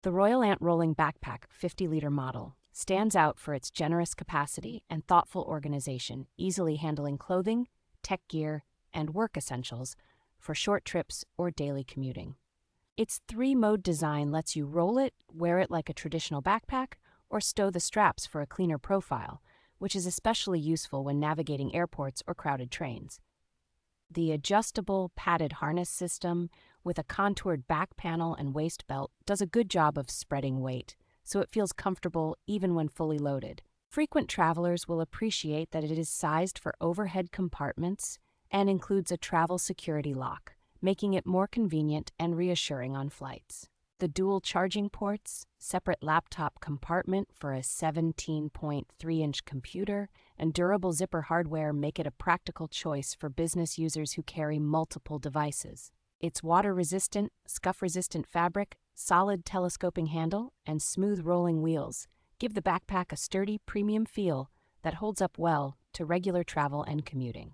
The RoyalAnt Rolling Backpack 50-liter model stands out for its generous capacity and thoughtful organization, easily handling clothing, tech gear, and work essentials for short trips or daily commuting. Its three-mode design lets you roll it, wear it like a traditional backpack, or stow the straps for a cleaner profile, which is especially useful when navigating airports or crowded trains. The adjustable, padded harness system with a contoured back panel and waist belt does a good job of spreading weight, so it feels comfortable even when fully loaded. Frequent travelers will appreciate that it is sized for overhead compartments and includes a travel security lock, making it more convenient and reassuring on flights. The dual charging ports, separate laptop compartment for a 17.3-inch computer, and durable zipper hardware make it a practical choice for business users who carry multiple devices. Its water-resistant, scuff-resistant fabric, solid telescoping handle, and smooth rolling wheels give the backpack a sturdy, premium feel that holds up well to regular travel and commuting.